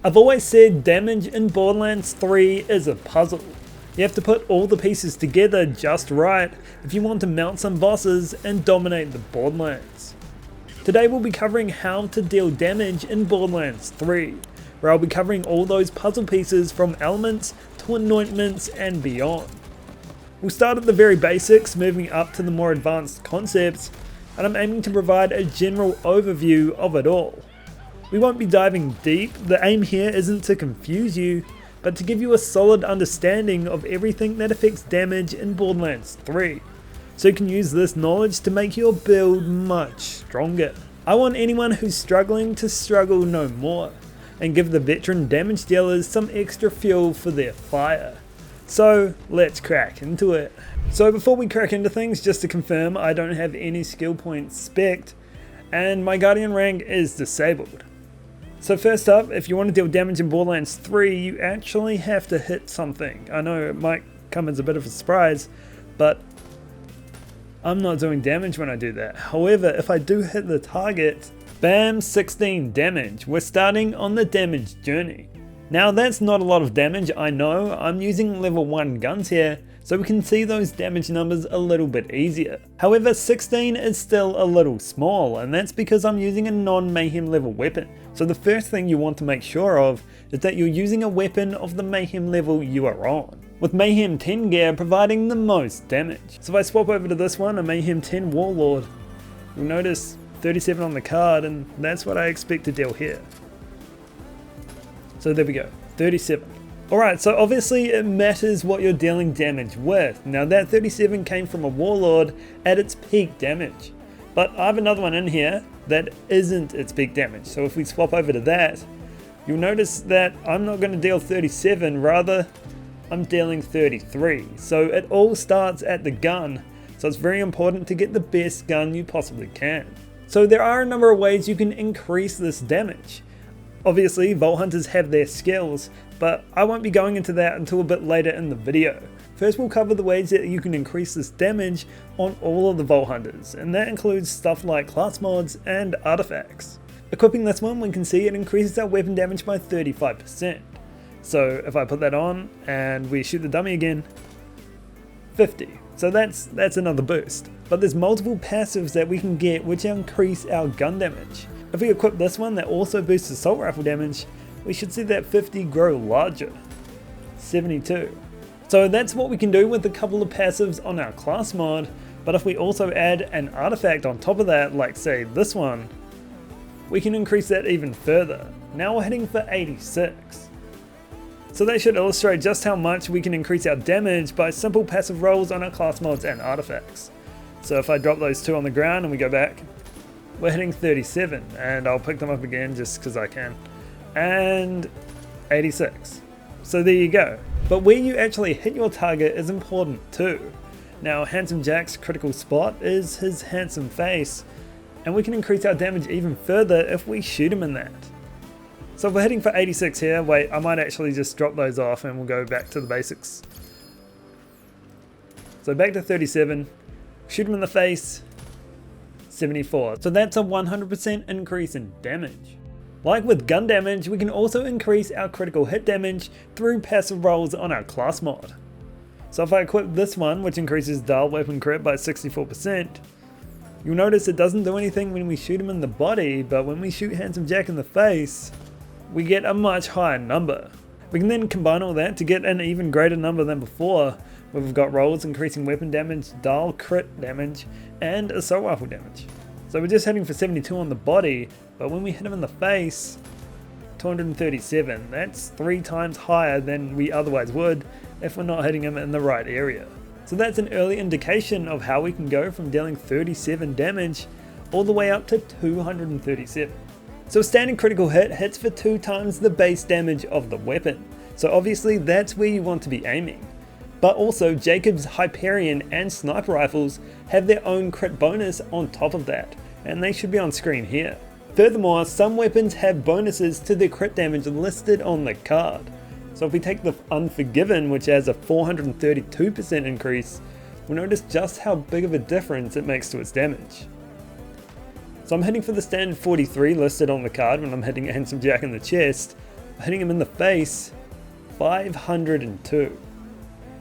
I've always said damage in Borderlands 3 is a puzzle. You have to put all the pieces together just right if you want to mount some bosses and dominate the Borderlands. Today we'll be covering how to deal damage in Borderlands 3, where I'll be covering all those puzzle pieces from elements to anointments and beyond. We'll start at the very basics, moving up to the more advanced concepts, and I'm aiming to provide a general overview of it all. We won't be diving deep. The aim here isn't to confuse you, but to give you a solid understanding of everything that affects damage in Borderlands 3, so you can use this knowledge to make your build much stronger. I want anyone who's struggling to struggle no more, and give the veteran damage dealers some extra fuel for their fire. So let's crack into it. So before we crack into things, just to confirm, I don't have any skill points spec'd, and my Guardian rank is disabled. So first up, if you want to deal damage in Borderlands 3, you actually have to hit something. I know it might come as a bit of a surprise, but I'm not doing damage when I do that. However, if I do hit the target, bam, 16 damage. We're starting on the damage journey. Now that's not a lot of damage, I know. I'm using level 1 guns here, so we can see those damage numbers a little bit easier. However, 16 is still a little small, and that's because I'm using a non-Mayhem level weapon. So the first thing you want to make sure of is that you're using a weapon of the Mayhem level you are on, with Mayhem 10 gear providing the most damage. So if I swap over to this one, a Mayhem 10 Warlord, you'll notice 37 on the card, and that's what I expect to deal here. So there we go, 37. Alright, so obviously it matters what you're dealing damage with. Now that 37 came from a Warlord at its peak damage, but I have another one in here that isn't its peak damage. So if we swap over to that, you'll notice that I'm not going to deal 37, rather I'm dealing 33. So it all starts at the gun, so it's very important to get the best gun you possibly can. So there are a number of ways you can increase this damage. Obviously, Vault Hunters have their skills, but I won't be going into that until a bit later in the video. First we'll cover the ways that you can increase this damage on all of the Vault Hunters, and that includes stuff like class mods and artifacts. Equipping this one, we can see it increases our weapon damage by 35%. So if I put that on and we shoot the dummy again, 50. So that's another boost. But there's multiple passives that we can get which increase our gun damage. If we equip this one that also boosts assault rifle damage, we should see that 50 grow larger, 72. So that's what we can do with a couple of passives on our class mod, but if we also add an artifact on top of that, like say this one, we can increase that even further. Now we're heading for 86. So that should illustrate just how much we can increase our damage by simple passive rolls on our class mods and artifacts. So if I drop those two on the ground and we go back, we're hitting 37, and I'll pick them up again just because I can, and 86. So there you go. But where you actually hit your target is important too. Now Handsome Jack's critical spot is his handsome face, and we can increase our damage even further if we shoot him in that. So if we're hitting for 86 here, wait, I might actually just drop those off and we'll go back to the basics. So back to 37, shoot him in the face, 74. So that's a 100% increase in damage. Like with gun damage, we can also increase our critical hit damage through passive rolls on our class mod. So if I equip this one, which increases dial weapon crit by 64%, you'll notice it doesn't do anything when we shoot him in the body, but when we shoot Handsome Jack in the face, we get a much higher number. We can then combine all that to get an even greater number than before, where we've got rolls increasing weapon damage, dial crit damage, and assault rifle damage. So we're just heading for 72 on the body, but when we hit him in the face, 237. That's 3 times higher than we otherwise would if we're not hitting him in the right area. So that's an early indication of how we can go from dealing 37 damage all the way up to 237. So a standard critical hit hits for 2 times the base damage of the weapon. So obviously that's where you want to be aiming. But also Jacob's Hyperion and Sniper Rifles have their own crit bonus on top of that, and they should be on screen here. Furthermore, some weapons have bonuses to their crit damage listed on the card. So if we take the Unforgiven, which has a 432% increase, we'll notice just how big of a difference it makes to its damage. So I'm hitting for the standard 43 listed on the card when I'm hitting Handsome Jack in the chest, hitting him in the face, 502.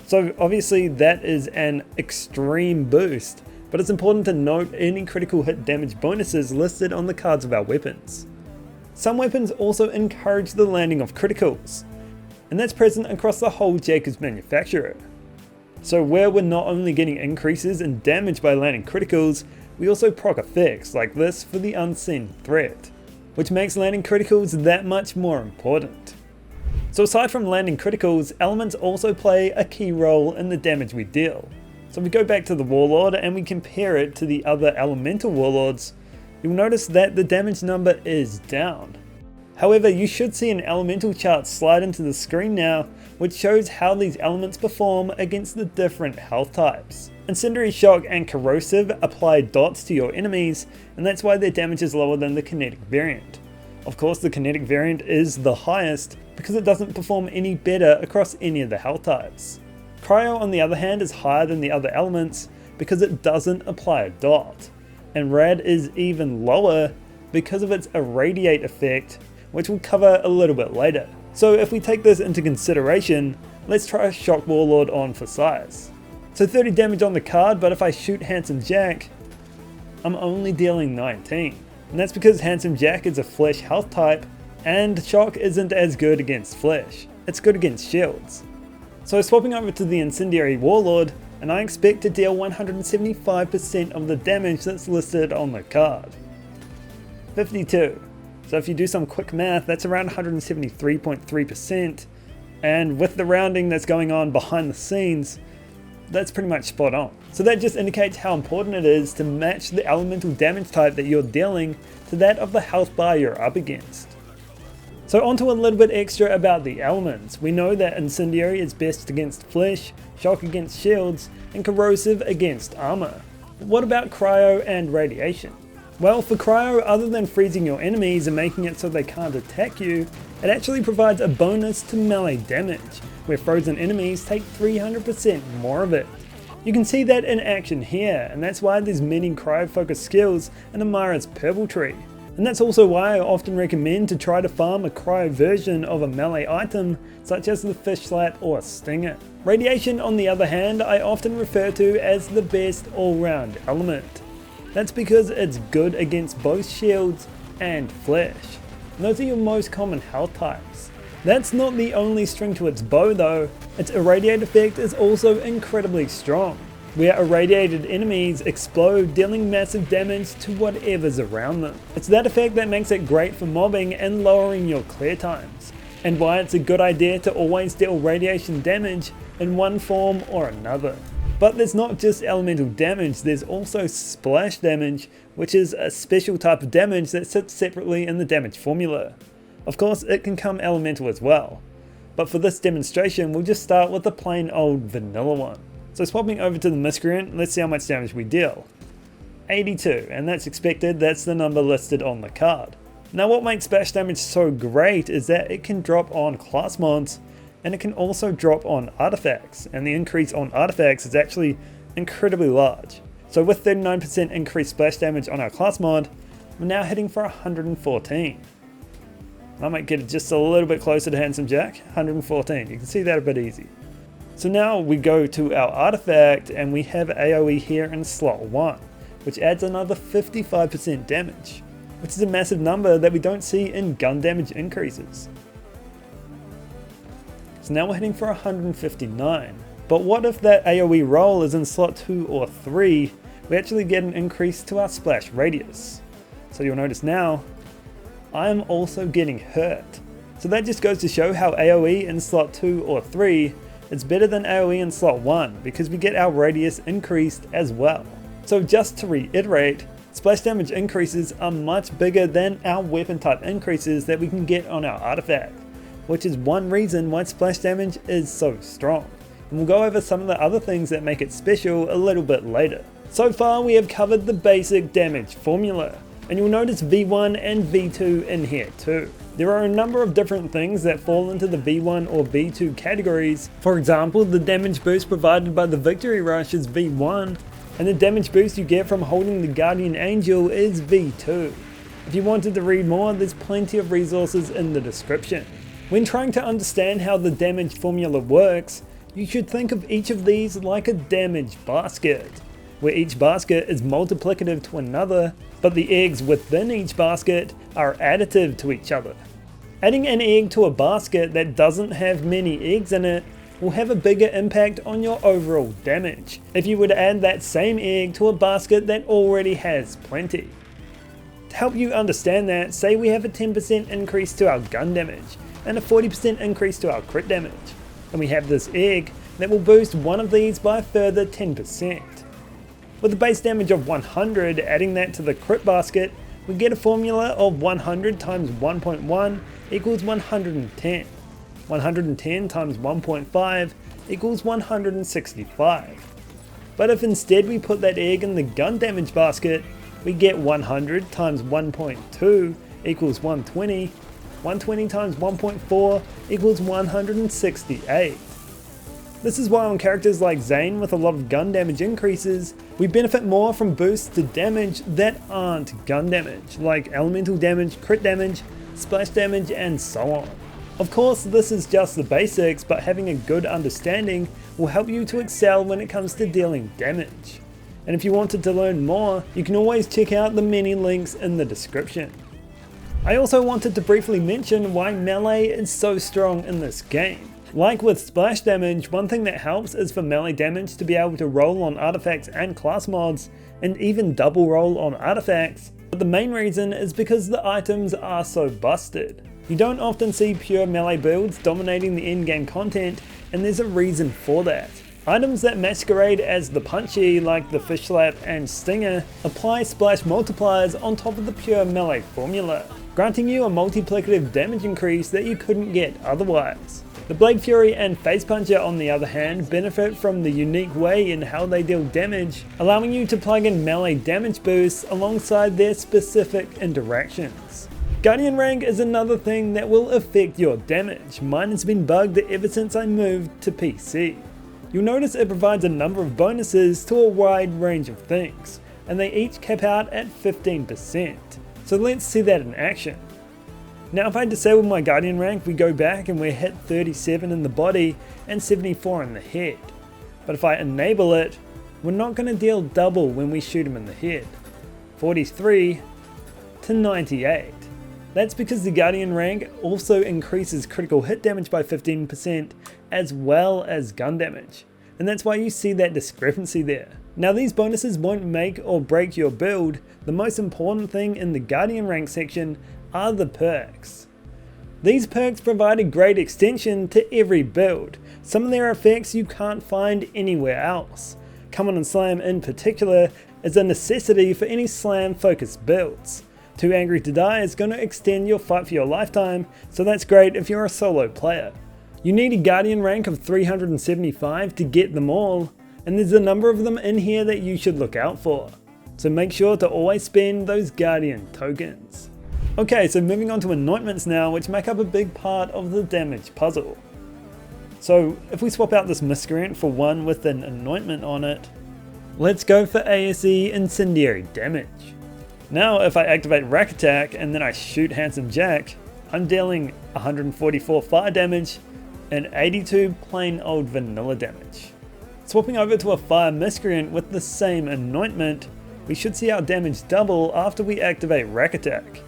So obviously that is an extreme boost, but it's important to note any critical hit damage bonuses listed on the cards of our weapons. Some weapons also encourage the landing of criticals, and that's present across the whole Jacob's manufacturer. So where we're not only getting increases in damage by landing criticals, we also proc effects like this for the unseen threat, which makes landing criticals that much more important. So aside from landing criticals, elements also play a key role in the damage we deal. So if we go back to the Warlord and we compare it to the other elemental Warlords, you'll notice that the damage number is down. However, you should see an elemental chart slide into the screen now, which shows how these elements perform against the different health types. Incendiary, Shock and Corrosive apply dots to your enemies, and that's why their damage is lower than the kinetic variant. Of course, the kinetic variant is the highest because it doesn't perform any better across any of the health types. Cryo, on the other hand, is higher than the other elements because it doesn't apply a dot, and Rad is even lower because of its irradiate effect, which we'll cover a little bit later. So if we take this into consideration, let's try Shock Warlord on for size. So 30 damage on the card, but if I shoot Handsome Jack, I'm only dealing 19. And that's because Handsome Jack is a flesh health type, and Shock isn't as good against flesh. It's good against shields. So swapping over to the Incendiary Warlord, and I expect to deal 175% of the damage that's listed on the card. 52. So if you do some quick math, that's around 173.3%, and with the rounding that's going on behind the scenes, that's pretty much spot on. So that just indicates how important it is to match the elemental damage type that you're dealing to that of the health bar you're up against. So onto a little bit extra about the elements. We know that Incendiary is best against flesh, Shock against shields, and Corrosive against armor. But what about Cryo and Radiation? Well, for Cryo, other than freezing your enemies and making it so they can't attack you, it actually provides a bonus to melee damage, where frozen enemies take 300% more of it. You can see that in action here, and that's why there's many Cryo focused skills in Amara's Purple Tree. And that's also why I often recommend to try to farm a Cryo version of a melee item, such as the Fish Slat or Stinger. Radiation, on the other hand, I often refer to as the best all-round element. That's because it's good against both shields and flesh. And those are your most common health types. That's not the only string to its bow though. Its irradiate effect is also incredibly strong, where irradiated enemies explode, dealing massive damage to whatever's around them. It's that effect that makes it great for mobbing and lowering your clear times, and why it's a good idea to always deal radiation damage in one form or another. But there's not just elemental damage, there's also splash damage, which is a special type of damage that sits separately in the damage formula. Of course, it can come elemental as well, but for this demonstration we'll just start with the plain old vanilla one. So swapping over to the Miscreant, let's see how much damage we deal. 82, and that's expected, that's the number listed on the card. Now what makes splash damage so great is that it can drop on class mods, and it can also drop on artifacts, and the increase on artifacts is actually incredibly large. So with 39% increased splash damage on our class mod, we're now heading for 114. I might get it just a little bit closer to Handsome Jack, 114, you can see that a bit easy. So now we go to our artifact and we have AoE here in slot 1, which adds another 55% damage, which is a massive number that we don't see in gun damage increases. So now we're heading for 159, but what if that AoE roll is in slot 2 or 3, we actually get an increase to our splash radius. So you'll notice now, I am also getting hurt. So that just goes to show how AoE in slot 2 or 3 is better than AoE in slot 1 because we get our radius increased as well. So just to reiterate, splash damage increases are much bigger than our weapon type increases that we can get on our artifact, which is one reason why splash damage is so strong. And we'll go over some of the other things that make it special a little bit later. So far we have covered the basic damage formula, and you'll notice V1 and V2 in here too. There are a number of different things that fall into the V1 or V2 categories. For example, the damage boost provided by the Victory Rush is V1, and the damage boost you get from holding the Guardian Angel is V2. If you wanted to read more, there's plenty of resources in the description. When trying to understand how the damage formula works, you should think of each of these like a damage basket, where each basket is multiplicative to another, but the eggs within each basket are additive to each other. Adding an egg to a basket that doesn't have many eggs in it will have a bigger impact on your overall damage if you were to add that same egg to a basket that already has plenty. To help you understand that, say we have a 10% increase to our gun damage and a 40% increase to our crit damage, and we have this egg that will boost one of these by a further 10%. With a base damage of 100, adding that to the crit basket, we get a formula of 100 times 1.1 equals 110. 110 times 1.5 equals 165. But if instead we put that egg in the gun damage basket, we get 100 times 1.2 equals 120. 120 times 1.4 equals 168. This is why on characters like Zane with a lot of gun damage increases, we benefit more from boosts to damage that aren't gun damage, like elemental damage, crit damage, splash damage, and so on. Of course, this is just the basics, but having a good understanding will help you to excel when it comes to dealing damage. And if you wanted to learn more, you can always check out the many links in the description. I also wanted to briefly mention why melee is so strong in this game. Like with splash damage, one thing that helps is for melee damage to be able to roll on artifacts and class mods, and even double roll on artifacts, but the main reason is because the items are so busted. You don't often see pure melee builds dominating the in-game content, and there's a reason for that. Items that masquerade as the punchy, like the fish slap and stinger, apply splash multipliers on top of the pure melee formula, granting you a multiplicative damage increase that you couldn't get otherwise. The Blade Fury and Face Puncher on the other hand benefit from the unique way in how they deal damage, allowing you to plug in melee damage boosts alongside their specific interactions. Guardian rank is another thing that will affect your damage. Mine has been bugged ever since I moved to PC. You'll notice it provides a number of bonuses to a wide range of things, and they each cap out at 15%. So let's see that in action. Now if I disable my Guardian rank, we go back and we're hit 37 in the body and 74 in the head. But if I enable it, we're not going to deal double when we shoot him in the head. 43 to 98. That's because the Guardian rank also increases critical hit damage by 15% as well as gun damage. And that's why you see that discrepancy there. Now these bonuses won't make or break your build. The most important thing in the Guardian rank section are the perks. These perks provide a great extension to every build. Some of their effects you can't find anywhere else. Come On and Slam in particular is a necessity for any slam focused builds. Too Angry to Die is going to extend your fight for your lifetime, so that's great if you're a solo player. You need a Guardian rank of 375 to get them all, and there's a number of them in here that you should look out for. So make sure to always spend those Guardian tokens. Okay, so moving on to Anointments now, which make up a big part of the damage puzzle. So if we swap out this Miscreant for one with an Anointment on it, let's go for ASE Incendiary Damage. Now if I activate Rack Attack and then I shoot Handsome Jack, I'm dealing 144 fire damage and 82 plain old vanilla damage. Swapping over to a Fire Miscreant with the same Anointment, we should see our damage double after we activate Rack Attack.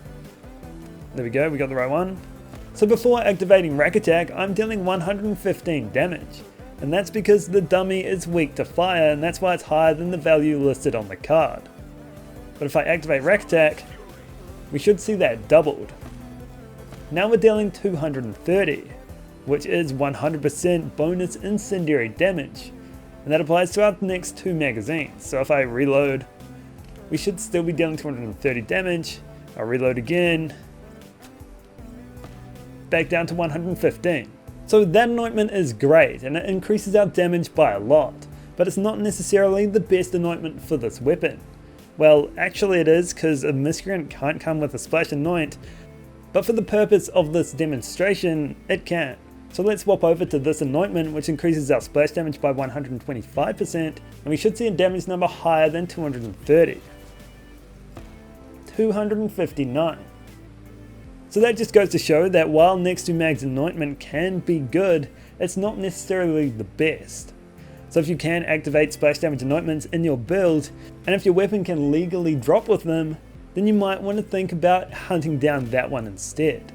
There we go, we got the right one. So before activating Rack Attack, I'm dealing 115 damage. And that's because the dummy is weak to fire, and that's why it's higher than the value listed on the card. But if I activate Rack Attack, we should see that doubled. Now we're dealing 230, which is 100% bonus incendiary damage. And that applies to our next two magazines. So if I reload, we should still be dealing 230 damage. I'll reload again. Back down to 115. So that anointment is great and it increases our damage by a lot, but it's not necessarily the best anointment for this weapon. Well, actually it is, because a Miscreant can't come with a splash anoint, but for the purpose of this demonstration, it can. So let's swap over to this anointment, which increases our splash damage by 125%, and we should see a damage number higher than 230. 259. So that just goes to show that while next to Mag's Anointment can be good, it's not necessarily the best. So if you can activate splash damage anointments in your build, and if your weapon can legally drop with them, then you might want to think about hunting down that one instead.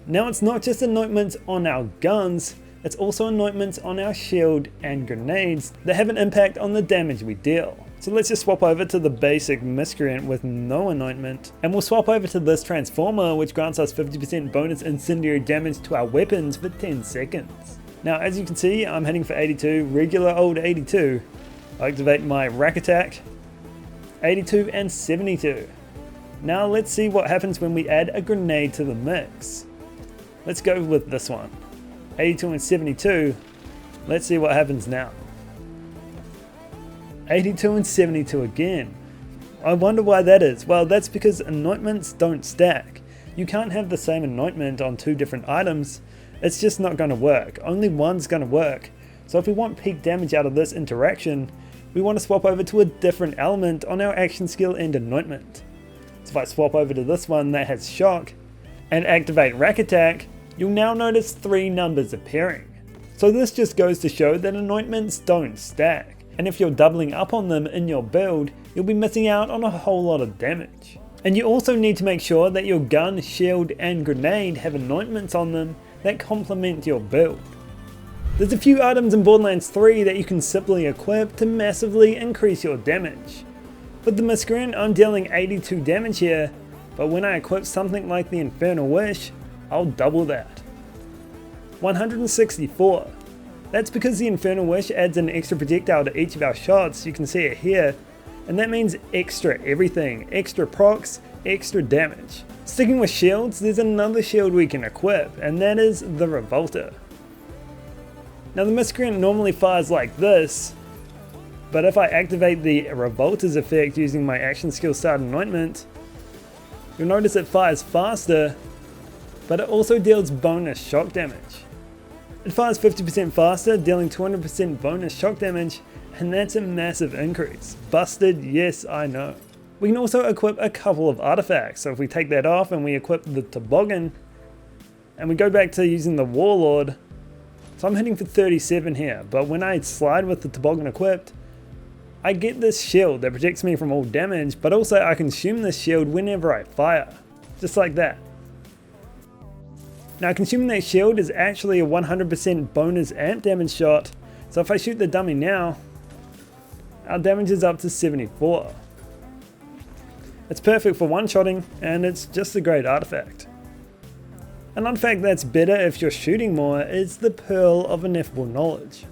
Now it's not just anointments on our guns, it's also anointments on our shield and grenades that have an impact on the damage we deal. So let's just swap over to the basic miscreant with no anointment, and we'll swap over to this transformer which grants us 50% bonus incendiary damage to our weapons for 10 seconds. Now as you can see, I'm heading for 82, regular old 82. I'll activate my rack attack, 82 and 72. Now let's see what happens when we add a grenade to the mix. Let's go with this one, 82 and 72. Let's see what happens now. 82 and 72 again. I wonder why that is. Well, that's because anointments don't stack. You can't have the same anointment on two different items. It's just not going to work. Only one's going to work. So if we want peak damage out of this interaction, we want to swap over to a different element on our action skill and anointment. So if I swap over to this one that has shock and activate rack attack, you'll now notice 3 numbers appearing. So this just goes to show that anointments don't stack. And if you're doubling up on them in your build, you'll be missing out on a whole lot of damage. And you also need to make sure that your gun, shield and grenade have anointments on them that complement your build. There's a few items in Borderlands 3 that you can simply equip to massively increase your damage. With the Miscreant, I'm dealing 82 damage here, but when I equip something like the Infernal Wish, I'll double that. 164. That's because the Infernal Wish adds an extra projectile to each of our shots, you can see it here, and that means extra everything, extra procs, extra damage. Sticking with shields, there's another shield we can equip, and that is the Revolter. Now the Miscreant normally fires like this, but if I activate the Revolter's effect using my action skill start anointment, you'll notice it fires faster, but it also deals bonus shock damage. It fires 50% faster, dealing 200% bonus shock damage, and that's a massive increase. Busted, yes I know. We can also equip a couple of artifacts, so if we take that off and we equip the Toboggan, and we go back to using the Warlord, so I'm hitting for 37 here, but when I slide with the Toboggan equipped, I get this shield that protects me from all damage, but also I consume this shield whenever I fire, just like that. Now consuming that shield is actually a 100% bonus amp damage shot, so if I shoot the dummy now, our damage is up to 74. It's perfect for one-shotting, and it's just a great artifact. An artifact that's better if you're shooting more is the Pearl of Ineffable Knowledge.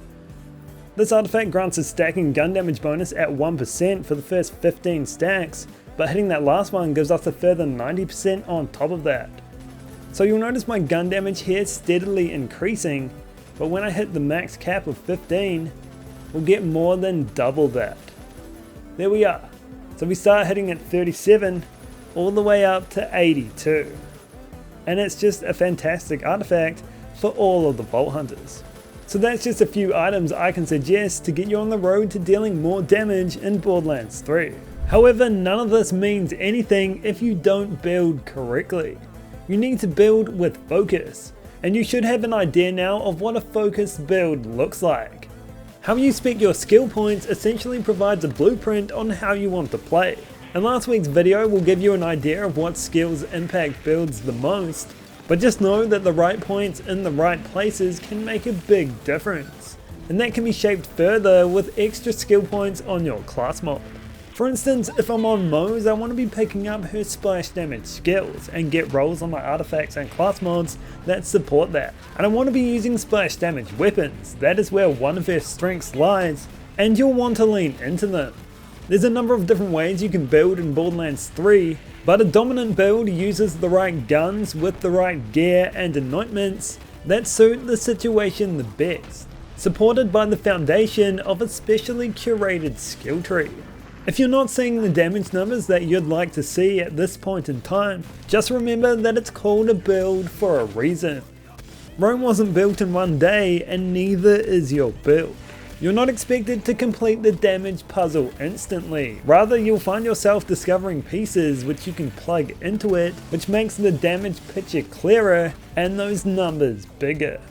This artifact grants a stacking gun damage bonus at 1% for the first 15 stacks, but hitting that last one gives us a further 90% on top of that. So you'll notice my gun damage here steadily increasing, but when I hit the max cap of 15, we'll get more than double that. There we are. So we start hitting at 37 all the way up to 82. And it's just a fantastic artifact for all of the Vault Hunters. So that's just a few items I can suggest to get you on the road to dealing more damage in Borderlands 3. However, none of this means anything if you don't build correctly. You need to build with focus, and you should have an idea now of what a focused build looks like. How you spec your skill points essentially provides a blueprint on how you want to play. And last week's video will give you an idea of what skills impact builds the most, but just know that the right points in the right places can make a big difference. And that can be shaped further with extra skill points on your class mod. For instance, if I'm on Moze, I want to be picking up her splash damage skills and get rolls on my artifacts and class mods that support that. And I want to be using splash damage weapons, that is where one of her strengths lies, and you'll want to lean into them. There's a number of different ways you can build in Borderlands 3, but a dominant build uses the right guns with the right gear and anointments that suit the situation the best, supported by the foundation of a specially curated skill tree. If you're not seeing the damage numbers that you'd like to see at this point in time, just remember that it's called a build for a reason. Rome wasn't built in one day, and neither is your build. You're not expected to complete the damage puzzle instantly. Rather, you'll find yourself discovering pieces which you can plug into it, which makes the damage picture clearer and those numbers bigger.